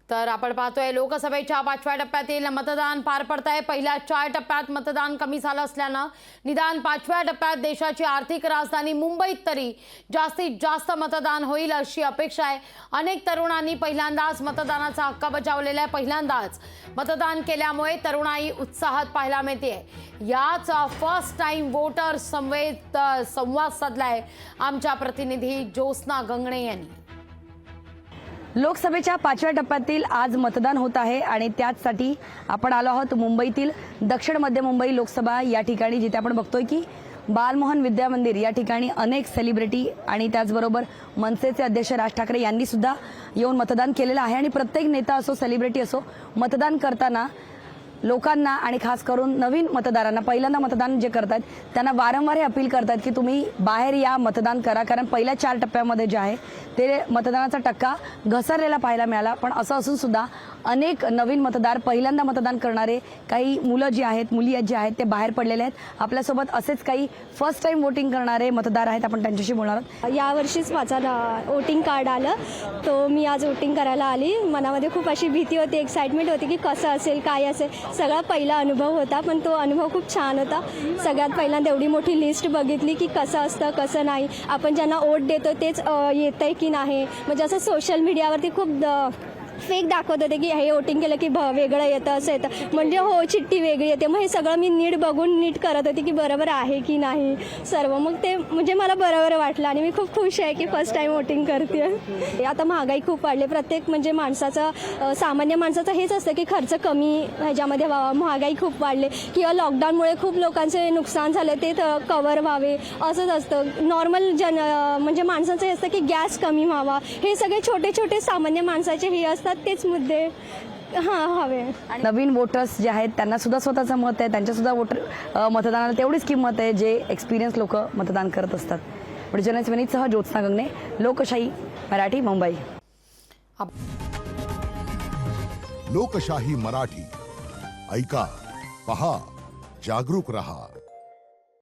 तर आपण पाहतोय लोकसभेच्या 5व्या टप्प्यातील मतदान पार पडत आहे। पहिल्या 4 टप्प्यात मतदान कमी झालं असल्यानं निदान 5व्या टप्प्यात देशाची आर्थिक राजधानी मुंबईत तरी जास्तीत जास्त मतदान होईल अशी अपेक्षा आहे। अनेक तरुणांनी पहिल्यांदाच मतदानाचा हक्क बजावलेला आहे। पहिल्यांदाच मतदान केल्यामुळे तरुणाई उत्साहात पाहायला मिळते। याच फर्स्ट टाइम वोटर संवाद साधलाय आमच्या प्रतिनिधी ज्योत्स्ना गंगणे यांनी। लोकसभेच्या 5व्या टप्प्यातील आज मतदान होत आहे आणि त्याचसाठी आपण आलो आहोत मुंबईतील दक्षिण मध्य मुंबई लोकसभा या ठिकाणी, जिथे आपण बघतोय की बालमोहन विद्या मंदिर या ठिकाणी अनेक सेलिब्रिटी आणि त्याचबरोबर मनसेचे अध्यक्ष राज ठाकरे यांनी सुद्धा येऊन मतदान केलेलं आहे। आणि प्रत्येक नेता असो सेलिब्रिटी असो मतदान करताना लोकांना आणि खास करून नवीन मतदारांना पहिल्यांदा मतदान जे करतात त्यांना वारंवार हे अपील करतात की तुम्ही बाहेर या, मतदान करा, कारण पहिल्या 4 टप्प्यामध्ये जे आहे ते मतदानाचा टक्का घसरलेला पाहायला मिळाला। पण असं असून सुद्धा अनेक नवीन मतदार, पहिल्यांदा मतदान करणारे काही मुलं जी आहेत, मुली जे आहेत ते बाहेर पडलेले आहेत। आपल्यासोबत असेच काही फर्स्ट टाइम वोटिंग करणारे मतदार आहेत, आपण त्यांच्याशी बोलणार आहोत। यावर्षीच माझा वोटिंग कार्ड आलं, तो मी आज वोटिंग करायला आली। मनामध्ये खूप अशी भीती होती, एक्साइटमेंट होती की कसं असेल, काय असेल। सगळा पहिला अनुभव होता, पण तो अनुभव खूप छान होता। सगळ्यात पहिल्यांदा एवढी मोठी लिस्ट बघितली की कसं असतं कसं नाही, आपण ज्यांना वोट देतो तेच येतंय की नाही। म्हणजे असं सोशल मीडियावरती खूप फेक दाखवत होते की हे वोटिंग केलं की वेगळं येतं, असं येतं, म्हणजे हो चिठ्ठी वेगळी येते। मग हे सगळं मी नीट बघून नीट करत होते की बरोबर आहे की नाही सर्व। मग ते म्हणजे मला बरोबर वाटलं आणि मी खूप खुश आहे की फर्स्ट टाइम वोटिंग करते। आता महागाई खूप वाढली, प्रत्येक म्हणजे माणसाचं, सामान्य माणसाचं हेच असतं की खर्च कमी ह्याच्यामध्ये व्हावा। महागाई खूप वाढले किंवा लॉकडाऊनमुळे खूप लोकांचे नुकसान झालं, ते कव्हर व्हावे असंच असतं। नॉर्मल म्हणजे माणसाचं हे असतं की गॅस कमी व्हावा, हे सगळे छोटे छोटे सामान्य माणसाचे हे असतात, तेच मुद्दे हवे। नवीन वोटर्स जे आहेत त्यांना सुद्धा स्वतःचं मत आहे, त्यांच्या सुद्धा मतदानाला तेवढीच किंमत आहे जे एक्सपिरियन्स लोक मतदान करत असतात। म्हणजे जर्नलिस्ट विनीतसह ज्योत्स्ना गंगणे, लोकशाही मराठी, मुंबई। लोकशाही मराठी, ऐका, पहा, जागरूक रहा।